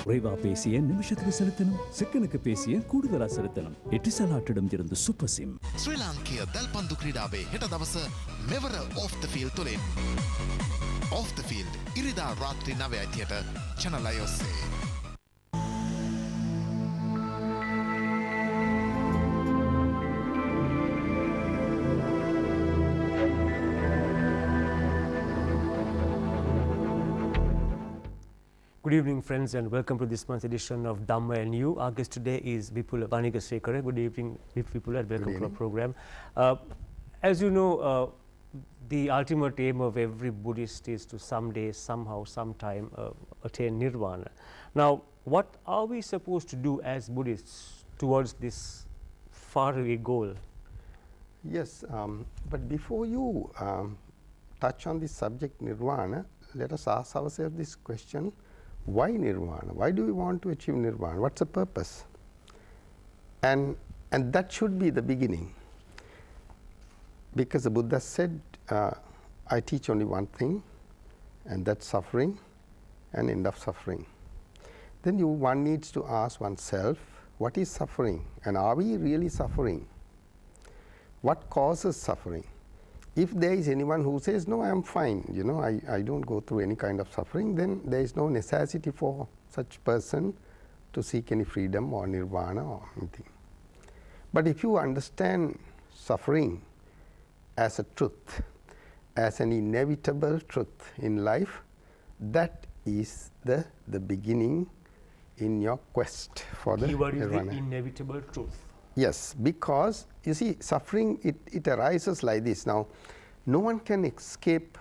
குறைவா பேசிய நிமிஷத்துக்கு செலுத்தணும், செகண்டுக்கு பேசிய கூடுதலா செலுத்தணும். எட்டிசலாட்டிடம் இருந்து சூப்பர் சிம். ශ්‍රී ලාංකීය දල්පන්දු ක්‍රීඩාවේ හෙට දවස මෙවර ඔෆ් ද ෆීල්ඩ් තුලින් ඔෆ් ද ෆීල්ඩ් ඉරිදා රාත්‍රී 9:30ට channel I ඔස්සේ. Good evening, friends, and welcome to this month's edition of Dhamma and You. Our guest today is Vipula, Wanigasekera. Good evening, Vipula, and welcome to our program. As you know, the ultimate aim of every Buddhist is to someday, somehow, sometime attain nirvana. Now, what are we supposed to do as Buddhists towards this faraway goal? Yes, but before you touch on this subject nirvana, let us ask ourselves this question. Why nirvana? Why do we want to achieve nirvana? What's the purpose? And that should be the beginning. Because the Buddha said, I teach only one thing, and that's suffering and end of suffering. Then one needs to ask oneself, what is suffering? And are we really suffering? What causes suffering? If there is anyone who says, no, I am fine, you know, I don't go through any kind of suffering, then there is no necessity for such person to seek any freedom or nirvana or anything. But if you understand suffering as a truth, as an inevitable truth in life, that is the beginning in your quest for the Keyword nirvana. Is the inevitable truth. Yes, because you see, suffering, it arises like this. Now, no one can escape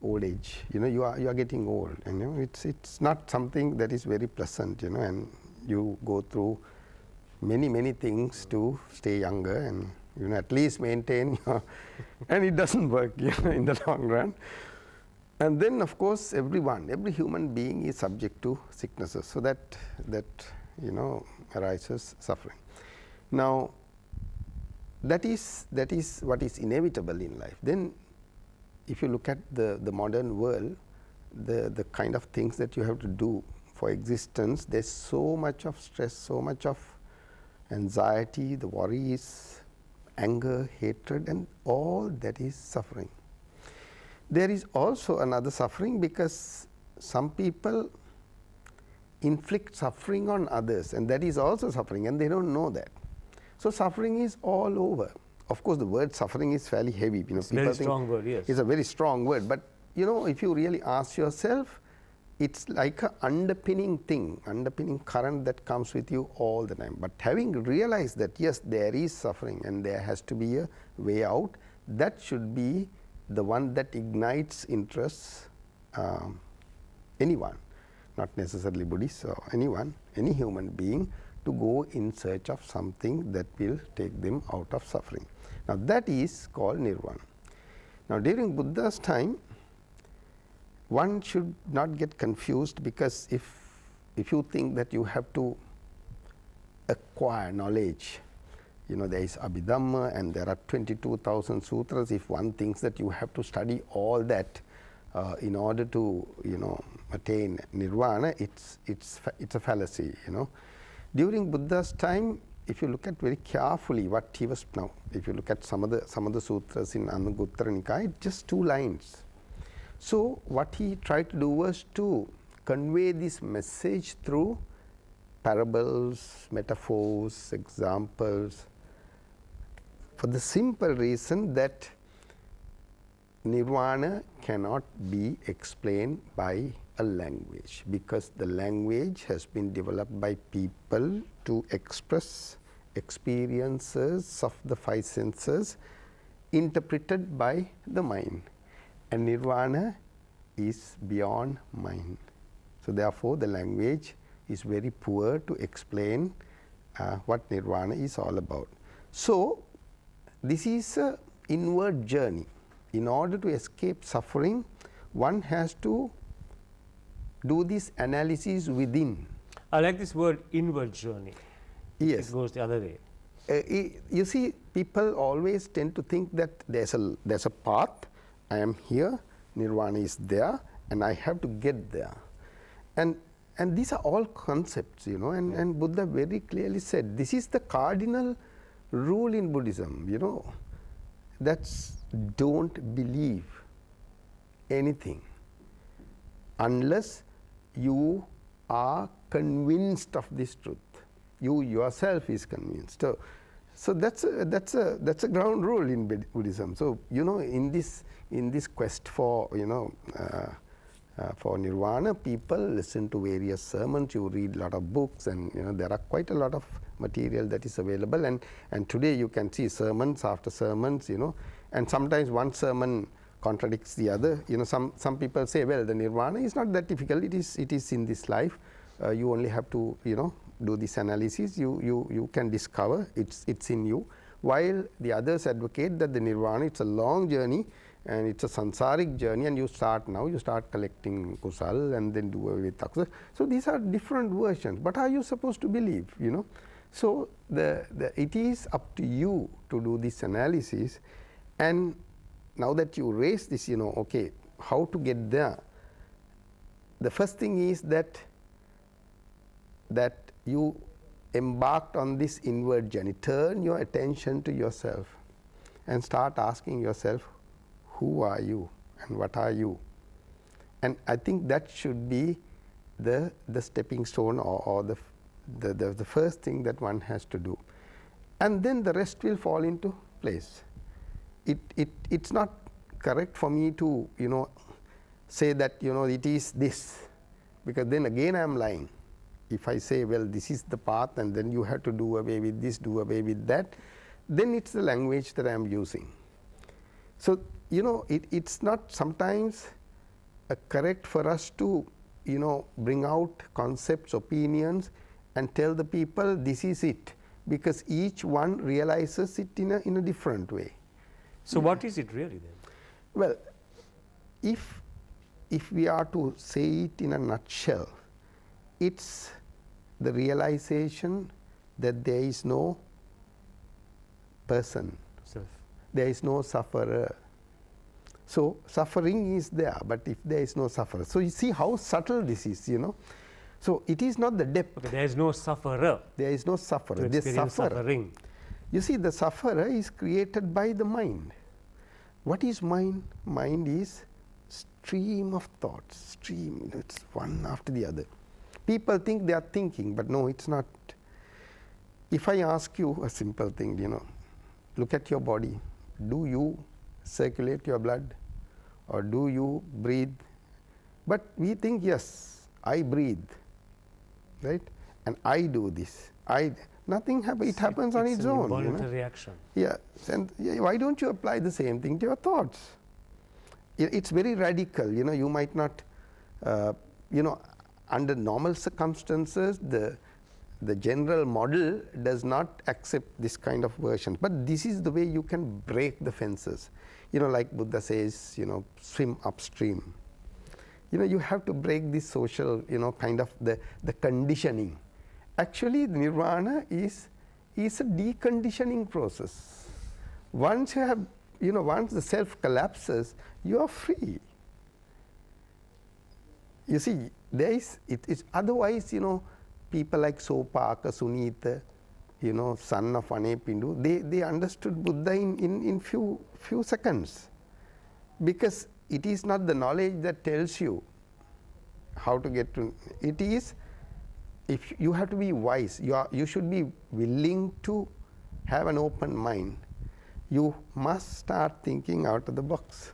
old age. You know, you are getting old, and you know, it's not something that is very pleasant. You know, and you go through many things to stay younger, and you know, at least maintain your, and it doesn't work, you know, in the long run. And then, of course, every human being is subject to sicknesses, so that you know, arises suffering. Now, that is what is inevitable in life. Then, if you look at the modern world, the kind of things that you have to do for existence, there's so much of stress, so much of anxiety, the worries, anger, hatred, and all that is suffering. There is also another suffering, because some people inflict suffering on others, and that is also suffering, and they don't know that. So suffering is all over. Of course, the word suffering is fairly heavy. You know, it's a very strong word, yes. It's a very strong word, but you know, if you really ask yourself, it's like an underpinning thing, underpinning current that comes with you all the time. But having realized that yes, there is suffering and there has to be a way out, that should be the one that ignites interests anyone, not necessarily Buddhists or anyone, any human being, to go in search of something that will take them out of suffering. Now, that is called nirvana. Now, during Buddha's time, one should not get confused, because if you think that you have to acquire knowledge, you know, there is Abhidhamma and there are 22,000 sutras. If one thinks that you have to study all that in order to, you know, attain nirvana, it's a fallacy, you know. During Buddha's time, if you look at very carefully what he was, now if you look at some of the sutras in Anguttara Nikaya, just 2 lines. So what he tried to do was to convey this message through parables, metaphors, examples, for the simple reason that nirvana cannot be explained by a language, because the language has been developed by people to express experiences of the 5 senses interpreted by the mind, and nirvana is beyond mind. So therefore, the language is very poor to explain what nirvana is all about. So this is an inward journey. In order to escape suffering, one has to do this analysis within. I like this word, inward journey. Yes. It goes the other way. You see, people always tend to think that there's a path, I am here, nirvana is there, and I have to get there. And And these are all concepts, you know, and Buddha very clearly said, this is the cardinal rule in Buddhism, you know, that's don't believe anything unless you are convinced of this truth. You yourself is convinced. So that's a ground rule in Buddhism. So, you know, in this quest for, you know, for nirvana, people listen to various sermons, you read a lot of books, and you know there are quite a lot of material that is available, and today you can see sermons after sermons, you know, and sometimes one sermon contradicts the other. You know, some people say, well, the nirvana is not that difficult, it is in this life, you only have to, you know, do this analysis, you can discover it's in you, while the others advocate that the nirvana, it's a long journey and it's a sansaric journey, and you start collecting kusal and then do away with akusal. So these are different versions. But are you supposed to believe, you know? So it is up to you to do this analysis, and now that you raise this, you know, okay, how to get there? The first thing is that you embarked on this inward journey. Turn your attention to yourself and start asking yourself, who are you and what are you? And I think that should be the stepping stone, or the first thing that one has to do, and then the rest will fall into place. It's not correct for me to, you know, say that, you know, it is this, because then again I am lying. If I say, well, this is the path and then you have to do away with this, do away with that, then it's the language that I am using. So, you know, it's not sometimes correct for us to, you know, bring out concepts, opinions and tell the people this is it, because each one realizes it in a different way. So what is it really then? Well, if we are to say it in a nutshell, it's the realization that there is no person, Self. there is no sufferer. So suffering is there, but if there is no sufferer, so you see how subtle this is, you know. So it is not the depth. Okay, there is no sufferer. There is no sufferer. To experience suffering. You see, the sufferer is created by the mind. What is mind? Mind is stream of thoughts, stream, you know, it's one after the other. People think they are thinking, but no, it's not. If I ask you a simple thing, you know, look at your body. Do you circulate your blood, or do you breathe? But we think, yes, I breathe, right? And I do this. Nothing happens. It happens on its own. It's an involuntary reaction. Yeah. And why don't you apply the same thing to your thoughts? It's very radical. You know, you might not, you know, under normal circumstances, the general model does not accept this kind of version. But this is the way you can break the fences. You know, like Buddha says, you know, swim upstream. You know, you have to break this social, you know, kind of the conditioning. Actually, nirvana is a deconditioning process. Once you have, you know, once the self collapses, you are free. You see, there is, it's otherwise, you know, people like Sopaka, Sunita, you know, son of Anepindu, they understood Buddha in few seconds, because it is not the knowledge that tells you how to get to, it is, if you have to be wise, you should be willing to have an open mind. You must start thinking out of the box,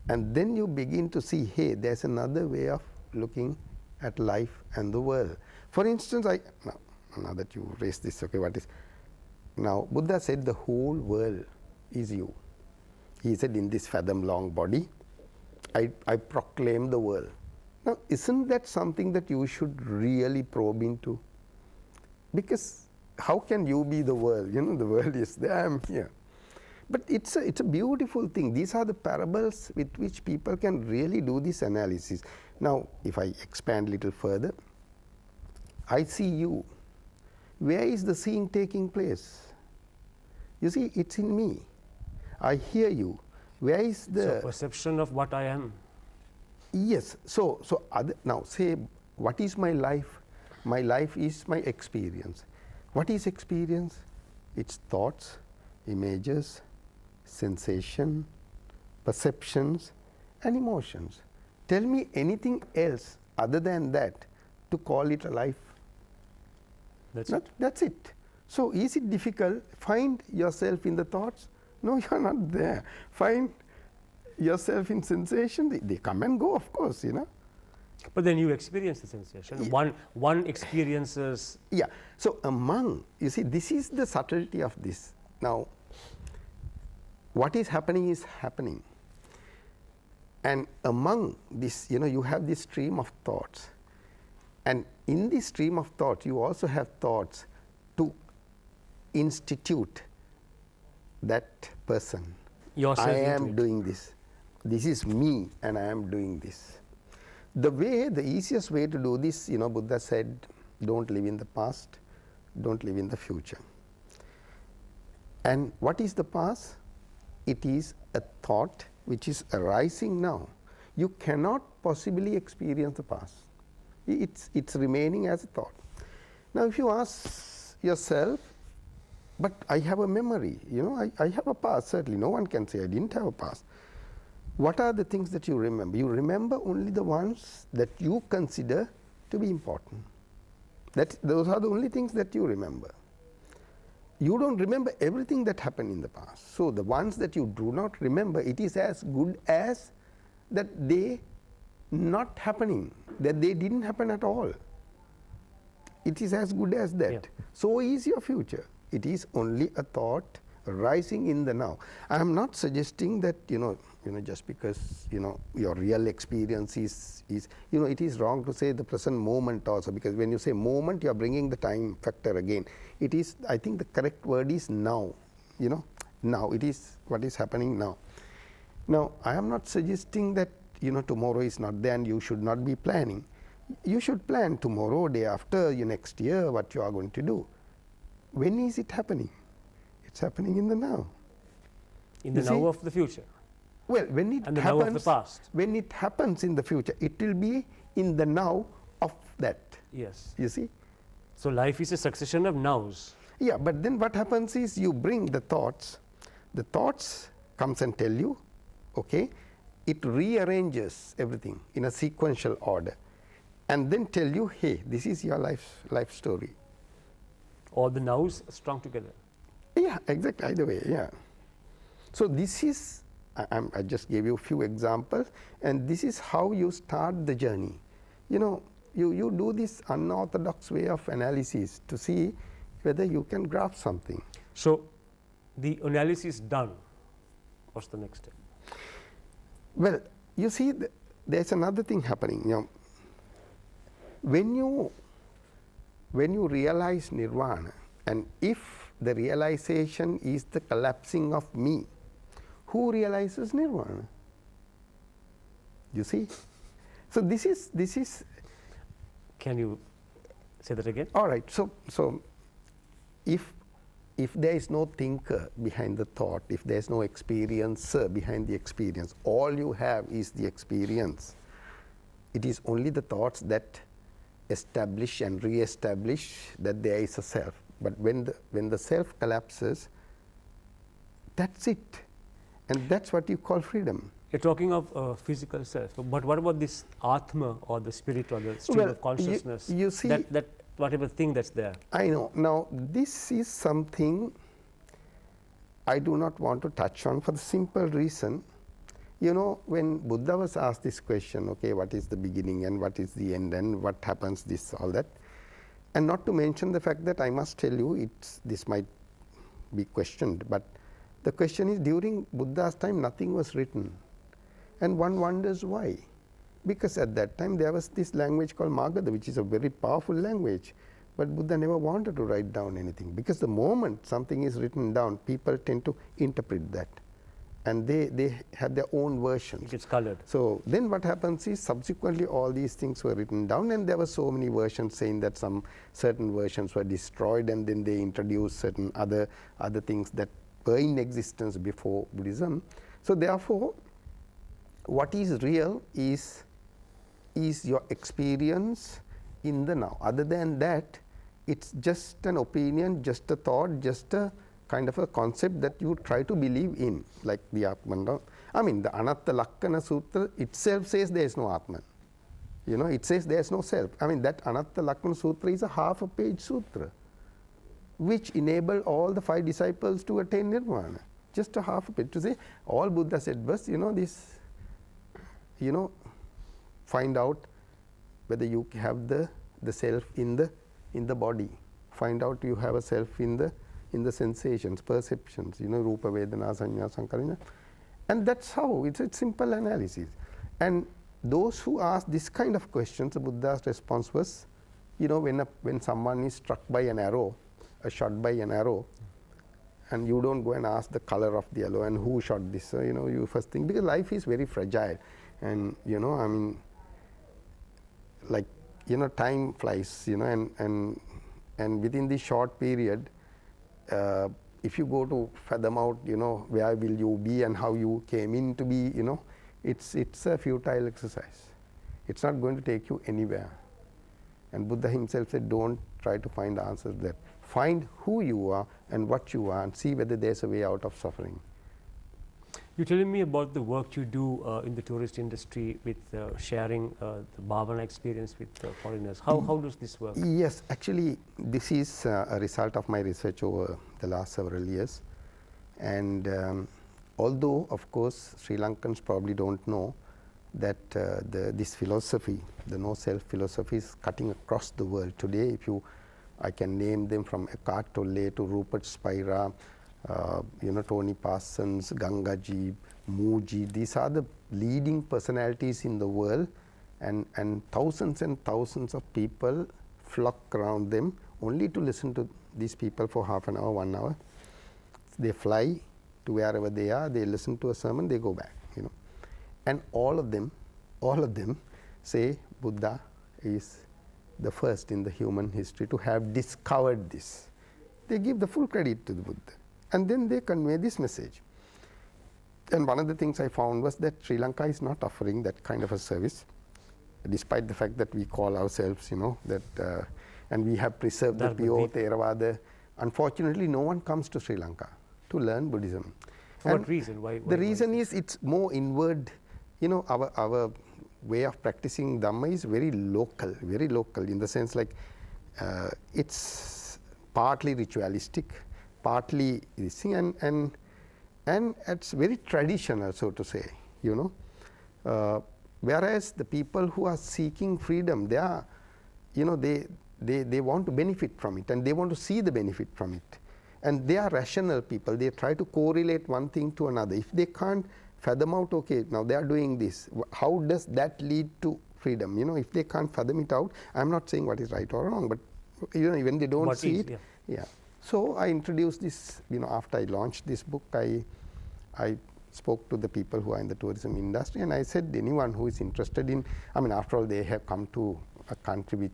and then you begin to see, hey, there's another way of looking at life and the world. For instance, now that you raised this, okay, what is, now Buddha said the whole world is you. He said, in this fathom long body, I proclaim the world. Now, isn't that something that you should really probe into? Because how can you be the world? You know, the world is there, I am here. But it's a beautiful thing. These are the parables with which people can really do this analysis. Now, if I expand a little further, I see you. Where is the seeing taking place? You see, it's in me. I hear you. Where is the... So perception of what I am. Yes. So now say what is my life? My life is my experience. What is experience? It's thoughts, images, sensation, perceptions and emotions. Tell me anything else other than that to call it a life. That's it. So is it difficult? Find yourself in the thoughts. No, you are not there. Find yourself in sensation. They come and go, of course, you know. But then you experience the sensation. Yeah. One experiences. Yeah. So among, you see, this is the subtlety of this. Now, what is happening, and among this, you know, you have this stream of thoughts, and in this stream of thoughts, you also have thoughts to institute that person. Yourself I into am it. doing this. This is me, and I am doing this. The easiest way to do this, you know, Buddha said, don't live in the past, don't live in the future. And what is the past? It is a thought which is arising now. You cannot possibly experience the past. It's remaining as a thought. Now, if you ask yourself, but I have a memory, you know, I have a past, certainly. No one can say I didn't have a past. What are the things that you remember? You remember only the ones that you consider to be important. Those are the only things that you remember. You don't remember everything that happened in the past. So the ones that you do not remember, it is as good as that they not happening, that they didn't happen at all. It is as good as that. Yeah. So is your future. It is only a thought arising in the now. I am not suggesting that, you know, just because, you know, your real experience is, you know, it is wrong to say the present moment also, because when you say moment, you are bringing the time factor again. It is, I think the correct word is now, you know, now. It is what is happening now. Now, I am not suggesting that, you know, tomorrow is not there and you should not be planning. You should plan tomorrow, day after, next year, what you are going to do. When is it happening? It's happening in the now. In the now of the future. Well, when it and the happens, now of the past. When it happens in the future, it will be in the now of that. Yes. You see? So life is a succession of nows. Yeah, but then what happens is you bring the thoughts comes and tell you, okay, it rearranges everything in a sequential order and then tell you, hey, this is your life story. All the nows strung together. Yeah, exactly, either way, yeah. So this is, I just gave you a few examples, and this is how you start the journey. You know, you do this unorthodox way of analysis to see whether you can grasp something. So the analysis done, what's the next step? Well, you see, there's another thing happening. You know, when you realize nirvana, and if the realization is the collapsing of me, who realizes nirvana? You see? So this is. Can you say that again? All right. So if there is no thinker behind the thought, if there is no experiencer behind the experience, all you have is the experience. It is only the thoughts that establish and re-establish that there is a self. But when the self collapses, that's it. And that's what you call freedom. You're talking of physical self, but what about this Atma or the spirit or the stream of consciousness? You see, that whatever thing that's there. I know. Now, this is something I do not want to touch on for the simple reason, you know, when Buddha was asked this question, okay, what is the beginning and what is the end and what happens, this, all that, and not to mention the fact that I must tell you, this might be questioned, but the question is, during Buddha's time, nothing was written. And one wonders why. Because at that time, there was this language called Magadha, which is a very powerful language. But Buddha never wanted to write down anything. Because the moment something is written down, people tend to interpret that. And they have their own versions. It gets colored. So then what happens is, subsequently all these things were written down, and there were so many versions saying that some certain versions were destroyed, and then they introduced certain other things that were in existence before Buddhism. So therefore, what is real is your experience in the now. Other than that, it's just an opinion, just a thought, just a kind of a concept that you try to believe in, like the Atman. I mean, the Anaththa Lakkana Sutra itself says there is no Atman. You know, it says there is no self. I mean, that Anaththa Lakkana Sutra is a half-a-page sutra, which enabled all the 5 disciples to attain nirvana. Just a half a page to say all Buddha said was, this, find out whether you have the self in the body. Find out you have a self in the sensations, perceptions, rupa, vedana, sanya, sankarana. And that's how it's a simple analysis. And those who ask this kind of questions, the Buddha's response was, when someone is struck by an arrow, shot by an arrow, and you don't go and ask the color of the arrow and who shot this. So, you first think, because life is very fragile, and I mean, like time flies, and within this short period, if you go to fathom out, where will you be and how you came in to be, it's a futile exercise. It's not going to take you anywhere. And Buddha himself said, don't try to find answers there. Find who you are and what you are, and see whether there's a way out of suffering. You're telling me about the work you do in the tourist industry with sharing the bhavana experience with foreigners. How does this work? Yes, actually, this is a result of my research over the last several years. And although, of course, Sri Lankans probably don't know that this philosophy, the no-self philosophy, is cutting across the world today. I can name them from Eckhart Tolle to Rupert Spira, Tony Parsons, Gangaji, Mooji. These are the leading personalities in the world, and thousands of people flock around them only to listen to these people for half an hour, 1 hour. They fly to wherever they are, they listen to a sermon, they go back. And all of them say Buddha is the first in the human history to have discovered this. They give the full credit to the Buddha, and then they convey this message. And one of the things I found was that Sri Lanka is not offering that kind of a service, despite the fact that we call ourselves, and we have preserved the pure Theravada. Unfortunately, no one comes to Sri Lanka to learn Buddhism. For what reason? Why the reason is it's more inward. Our way of practicing Dhamma is very local in the sense like it's partly ritualistic, partly this thing, and it's very traditional, so to say, whereas the people who are seeking freedom, they are, they want to benefit from it, and they want to see the benefit from it, and they are rational people. They try to correlate one thing to another. If they can't fathom out, okay, now they are doing this, how does that lead to freedom? If they can't fathom it out, I'm not saying what is right or wrong, but when they don't see it, yeah. So I introduced this, after I launched this book, I spoke to the people who are in the tourism industry, and I said, anyone who is interested in, after all, they have come to a country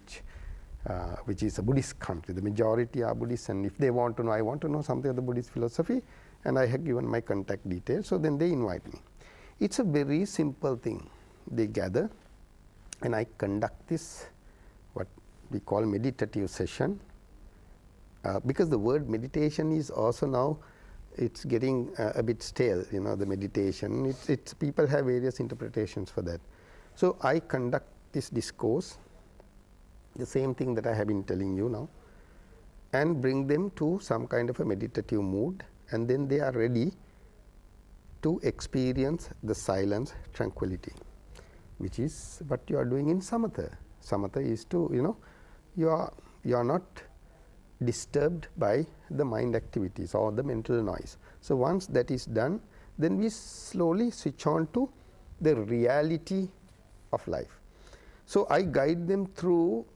which is a Buddhist country. The majority are Buddhists, and if they want to know, I want to know something of the Buddhist philosophy, and I have given my contact details, so then they invite me. It's a very simple thing. They gather, and I conduct this, what we call meditative session, because the word meditation is also now, it's getting a bit stale, the meditation. It's people have various interpretations for that. So I conduct this discourse, the same thing that I have been telling you now, and bring them to some kind of a meditative mood, and then they are ready to experience the silence, tranquility, which is what you are doing in samatha. Samatha is to, you are not disturbed by the mind activities or the mental noise. So once that is done, then we slowly switch on to the reality of life. So I guide them through,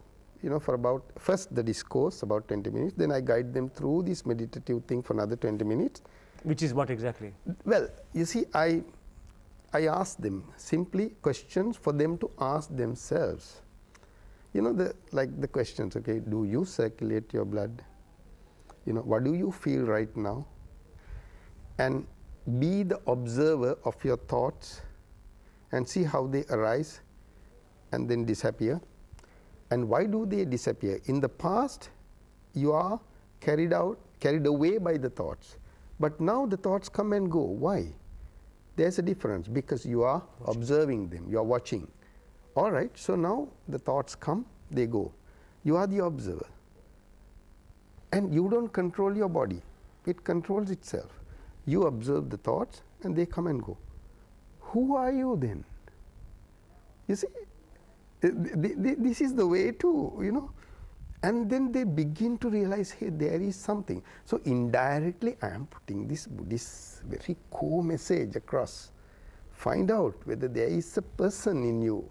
for about, first the discourse, about 20 minutes, then I guide them through this meditative thing for another 20 minutes. Which is what exactly? Well, you see, I ask them simply questions for them to ask themselves. Like the questions, okay, do you circulate your blood? What do you feel right now? And be the observer of your thoughts and see how they arise and then disappear. And why do they disappear? In the past, you are carried away by the thoughts. But now the thoughts come and go. Why? There's a difference because you are observing them, you are watching. All right, so now the thoughts come, they go. You are the observer. And you don't control your body, it controls itself. You observe the thoughts and they come and go. Who are you then? You see, this is the way to, you know, and then they begin to realize, hey, there is something. So indirectly I am putting this Buddhist very core message across. Find out whether there is a person in you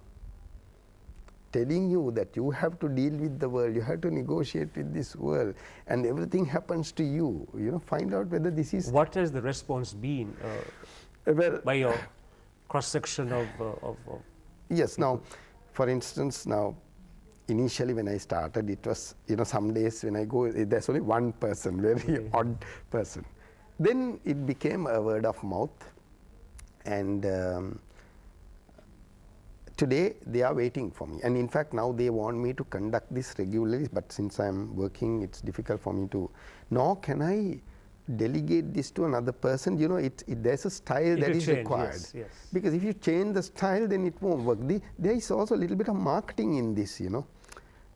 telling you that you have to deal with the world, you have to negotiate with this world, and everything happens to you. You know, find out whether this is. What has the response been well, by your cross section of yes. Now, for instance, now initially when I started, it was, you know, some days when I go, there's only one person, very odd person. Then it became a word of mouth, and today they are waiting for me, and in fact now they want me to conduct this regularly, but since I am working, it's difficult for me to. Nor can I delegate this to another person. You know, there's a style that is required. Yes, yes. Because if you change the style, then it won't work. There is also a little bit of marketing in this, you know.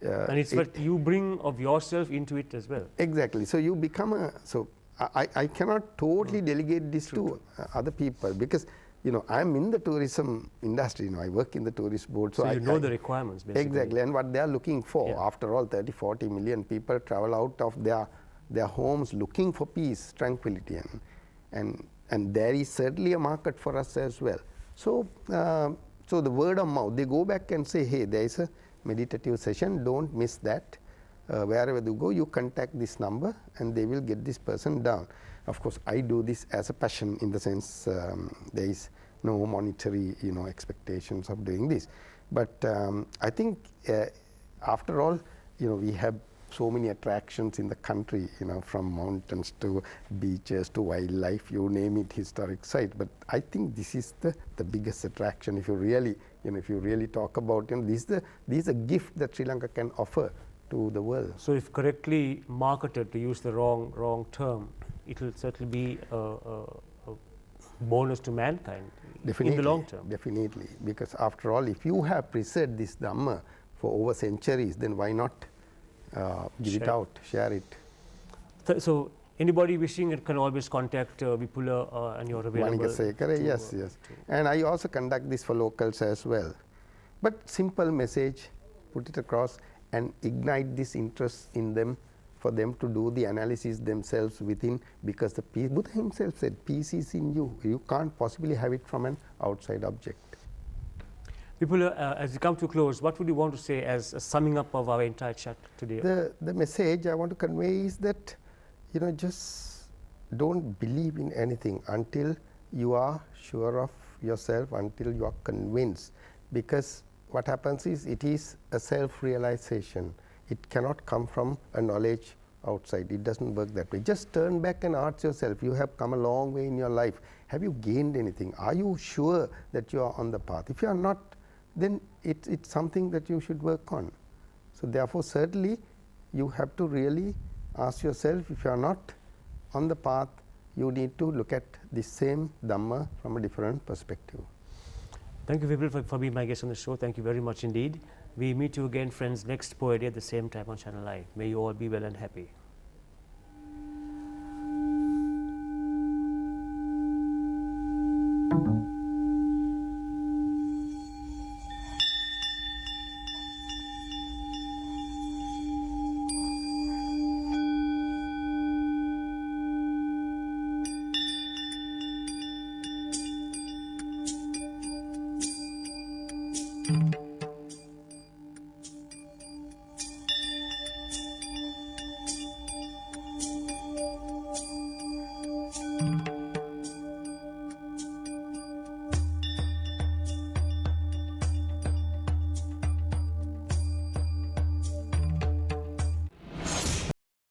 And it's what you bring of yourself into it as well. Exactly. So you become a. So I cannot totally delegate this to other people because, you know, I'm in the tourism industry. You know, I work in the tourist board. So you know the requirements, basically. Exactly, and what they are looking for. Yeah. After all, 30-40 million people travel out of their homes looking for peace, tranquility, and there is certainly a market for us as well. So, so the word of mouth, they go back and say, hey, there is a meditative session, don't miss that. Wherever you go, you contact this number and they will get this person down. Of course, I do this as a passion in the sense there is no monetary, you know, expectations of doing this. But I think after all, you know, we have so many attractions in the country, you know, from mountains to beaches to wildlife, you name it, historic site. But I think this is the biggest attraction. If you really, you know, if you really talk about, you know, this is a gift that Sri Lanka can offer to the world. So if correctly marketed, to use the wrong term, it will certainly be a bonus to mankind. Definitely, in the long term. Definitely, because after all, if you have preserved this Dhamma for over centuries, then why not give it out, share it. So anybody wishing it can always contact Vipula and you're available. Wanigasekera, yes. And I also conduct this for locals as well. But simple message, put it across and ignite this interest in them for them to do the analysis themselves within, because the peace, Buddha himself said, peace is in you. You can't possibly have it from an outside object. Vipula, as we come to close, what would you want to say as a summing up of our entire chat today? The message I want to convey is that, you know, just don't believe in anything until you are sure of yourself, until you are convinced. Because what happens is, it is a self-realization. It cannot come from a knowledge outside. It doesn't work that way. Just turn back and ask yourself, you have come a long way in your life. Have you gained anything? Are you sure that you are on the path? If you are not, then it's something that you should work on. So therefore, certainly, you have to really ask yourself, if you are not on the path, you need to look at the same Dhamma from a different perspective. Thank you, Vipula, for being my guest on the show. Thank you very much indeed. We meet you again, friends, next Poetry at the same time on Channel I. May you all be well and happy.